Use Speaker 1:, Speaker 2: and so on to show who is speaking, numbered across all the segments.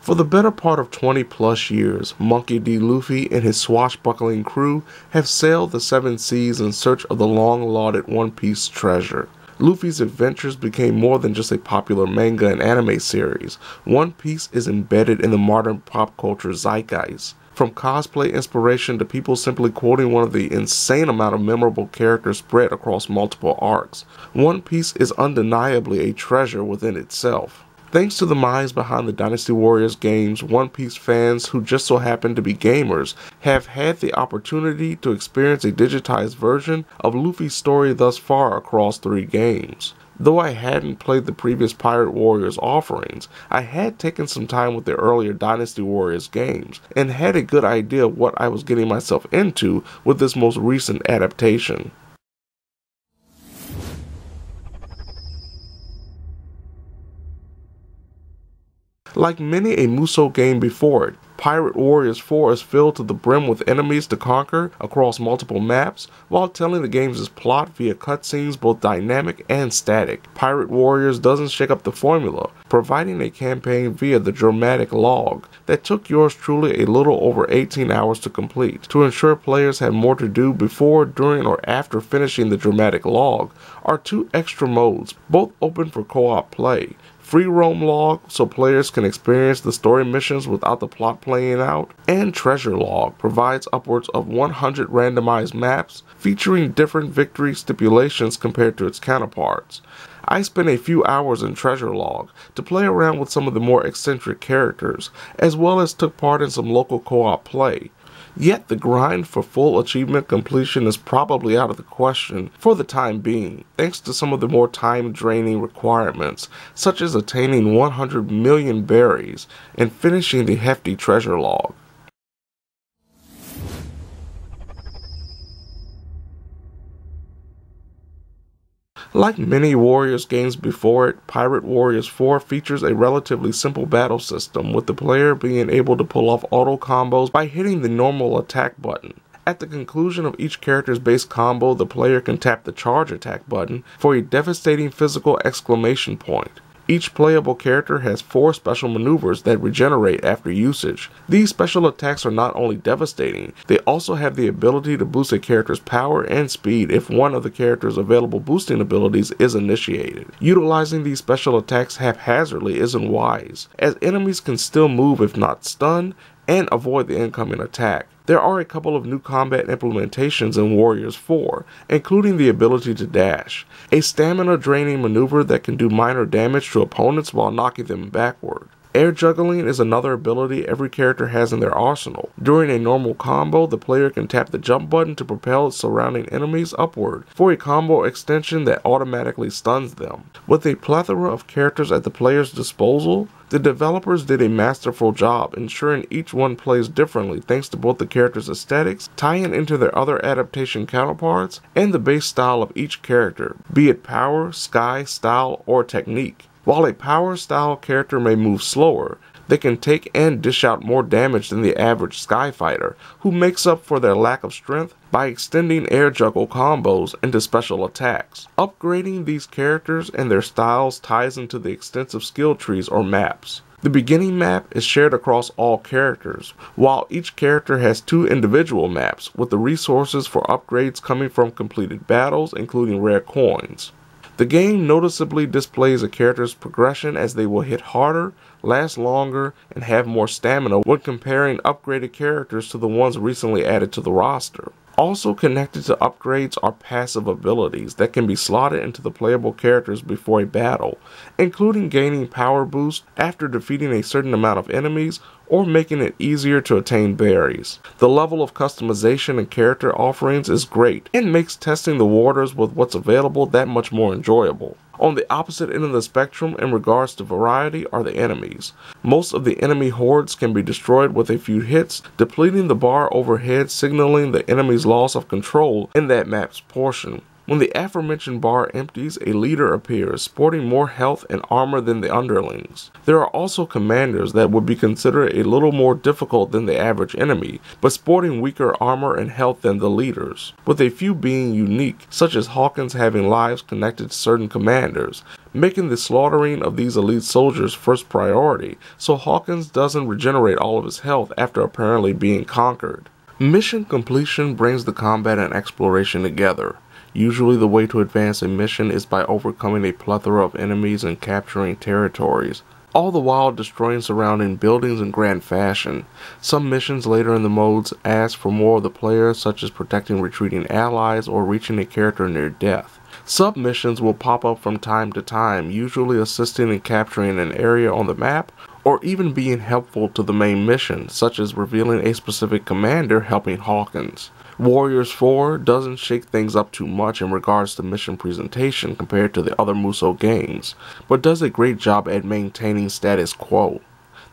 Speaker 1: For the better part of 20 plus years, Monkey D. Luffy and his swashbuckling crew have sailed the seven seas in search of the long-lauded One Piece treasure. Luffy's adventures became more than just a popular manga and anime series. One Piece is embedded in the modern pop culture zeitgeist. From cosplay inspiration to people simply quoting one of the insane amount of memorable characters spread across multiple arcs, One Piece is undeniably a treasure within itself. Thanks to the minds behind the Dynasty Warriors games, One Piece fans who just so happen to be gamers have had the opportunity to experience a digitized version of Luffy's story thus far across 3 games. Though I hadn't played the previous Pirate Warriors offerings, I had taken some time with the earlier Dynasty Warriors games, and had a good idea of what I was getting myself into with this most recent adaptation. Like many a Musou game before it, Pirate Warriors 4 is filled to the brim with enemies to conquer across multiple maps, while telling the game's plot via cutscenes both dynamic and static. Pirate Warriors doesn't shake up the formula, providing a campaign via the dramatic log that took yours truly a little over 18 hours to complete. To ensure players had more to do before, during, or after finishing the dramatic log are 2 extra modes, both open for co-op play. Free roam log, so players can experience the story missions without the plot playing out, and treasure log provides upwards of 100 randomized maps featuring different victory stipulations compared to its counterparts. I spent a few hours in treasure log to play around with some of the more eccentric characters, as well as took part in some local co-op play. Yet the grind for full achievement completion is probably out of the question for the time being, thanks to some of the more time-draining requirements, such as attaining 100 million berries and finishing the hefty treasure log. Like many Warriors games before it, Pirate Warriors 4 features a relatively simple battle system, with the player being able to pull off auto combos by hitting the normal attack button. At the conclusion of each character's base combo, the player can tap the charge attack button for a devastating physical exclamation point. Each playable character has 4 special maneuvers that regenerate after usage. These special attacks are not only devastating, they also have the ability to boost a character's power and speed if one of the character's available boosting abilities is initiated. Utilizing these special attacks haphazardly isn't wise, as enemies can still move if not stunned, and avoid the incoming attack. There are a couple of new combat implementations in Warriors 4, including the ability to dash, a stamina-draining maneuver that can do minor damage to opponents while knocking them backward. Air juggling is another ability every character has in their arsenal. During a normal combo, the player can tap the jump button to propel its surrounding enemies upward for a combo extension that automatically stuns them. With a plethora of characters at the player's disposal, the developers did a masterful job ensuring each one plays differently thanks to both the character's aesthetics, tying into their other adaptation counterparts, and the base style of each character, be it power, sky, style, or technique. While a power style character may move slower, they can take and dish out more damage than the average sky fighter, who makes up for their lack of strength by extending air juggle combos into special attacks. Upgrading these characters and their styles ties into the extensive skill trees or maps. The beginning map is shared across all characters, while each character has 2 individual maps, with the resources for upgrades coming from completed battles, including rare coins. The game noticeably displays a character's progression, as they will hit harder, last longer, and have more stamina when comparing upgraded characters to the ones recently added to the roster. Also connected to upgrades are passive abilities that can be slotted into the playable characters before a battle, including gaining power boost after defeating a certain amount of enemies or making it easier to attain berries. The level of customization and character offerings is great and makes testing the waters with what's available that much more enjoyable. On the opposite end of the spectrum in regards to variety are the enemies. Most of the enemy hordes can be destroyed with a few hits, depleting the bar overhead, signaling the enemy's loss of control in that map's portion. When the aforementioned bar empties, a leader appears, sporting more health and armor than the underlings. There are also commanders that would be considered a little more difficult than the average enemy, but sporting weaker armor and health than the leaders, with a few being unique, such as Hawkins having lives connected to certain commanders, making the slaughtering of these elite soldiers first priority, so Hawkins doesn't regenerate all of his health after apparently being conquered. Mission completion brings the combat and exploration together. Usually the way to advance a mission is by overcoming a plethora of enemies and capturing territories, all the while destroying surrounding buildings in grand fashion. Some missions later in the modes ask for more of the player, such as protecting retreating allies or reaching a character near death. Sub-missions will pop up from time to time, usually assisting in capturing an area on the map, or even being helpful to the main mission, such as revealing a specific commander helping Hawkins. Warriors 4 doesn't shake things up too much in regards to mission presentation compared to the other Muso games, but does a great job at maintaining status quo.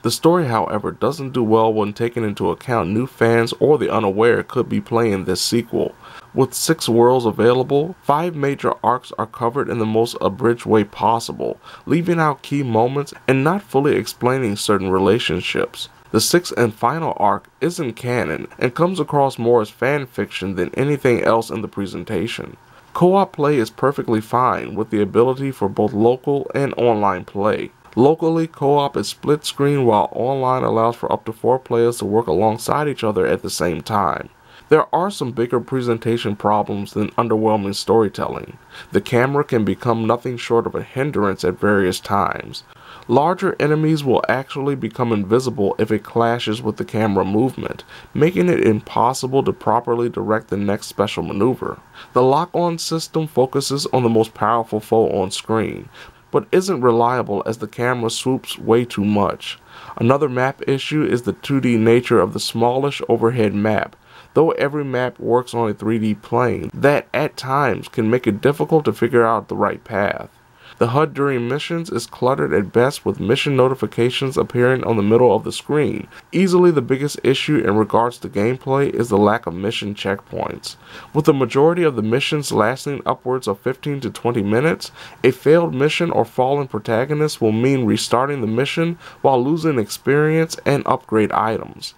Speaker 1: The story, however, doesn't do well when taking into account new fans or the unaware could be playing this sequel. With 6 worlds available, 5 major arcs are covered in the most abridged way possible, leaving out key moments and not fully explaining certain relationships. The 6th and final arc isn't canon and comes across more as fan fiction than anything else in the presentation. Co-op play is perfectly fine, with the ability for both local and online play. Locally, co-op is split screen, while online allows for up to 4 players to work alongside each other at the same time. There are some bigger presentation problems than underwhelming storytelling. The camera can become nothing short of a hindrance at various times. Larger enemies will actually become invisible if it clashes with the camera movement, making it impossible to properly direct the next special maneuver. The lock-on system focuses on the most powerful foe on screen, but isn't reliable as the camera swoops way too much. Another map issue is the 2D nature of the smallish overhead map, though every map works on a 3D plane that at times can make it difficult to figure out the right path. The HUD during missions is cluttered at best, with mission notifications appearing on the middle of the screen. Easily the biggest issue in regards to gameplay is the lack of mission checkpoints. With the majority of the missions lasting upwards of 15 to 20 minutes, a failed mission or fallen protagonist will mean restarting the mission while losing experience and upgrade items.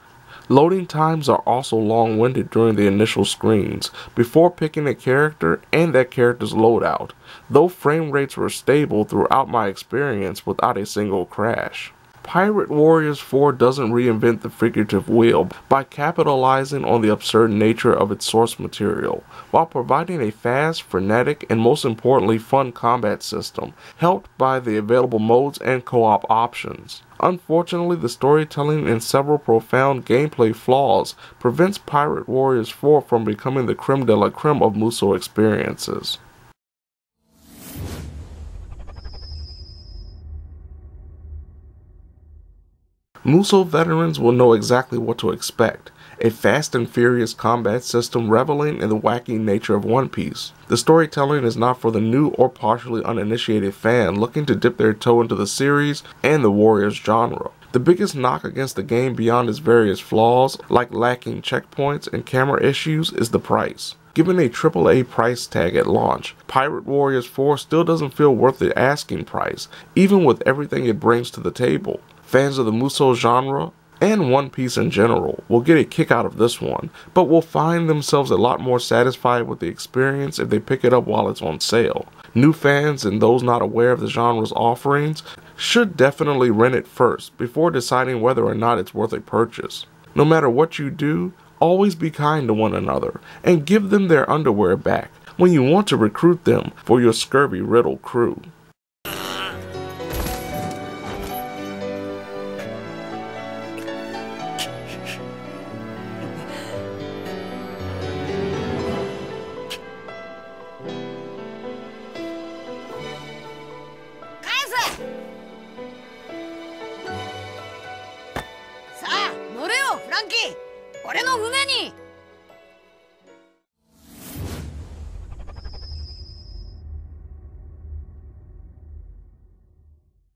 Speaker 1: Loading times are also long-winded during the initial screens, before picking a character and that character's loadout, though frame rates were stable throughout my experience without a single crash. Pirate Warriors 4 doesn't reinvent the figurative wheel by capitalizing on the absurd nature of its source material, while providing a fast, frenetic, and most importantly fun combat system, helped by the available modes and co-op options. Unfortunately, the storytelling and several profound gameplay flaws prevents Pirate Warriors 4 from becoming the creme de la creme of Muso experiences. Muso veterans will know exactly what to expect. A fast and furious combat system reveling in the wacky nature of One Piece. The storytelling is not for the new or partially uninitiated fan looking to dip their toe into the series and the Warriors genre. The biggest knock against the game beyond its various flaws, like lacking checkpoints and camera issues, is the price. Given a AAA price tag at launch, Pirate Warriors 4 still doesn't feel worth the asking price, even with everything it brings to the table. Fans of the Muso genre, and One Piece in general, will get a kick out of this one, but will find themselves a lot more satisfied with the experience if they pick it up while it's on sale. New fans and those not aware of the genre's offerings should definitely rent it first before deciding whether or not it's worth a purchase. No matter what you do, always be kind to one another, and give them their underwear back when you want to recruit them for your scurvy-riddled crew.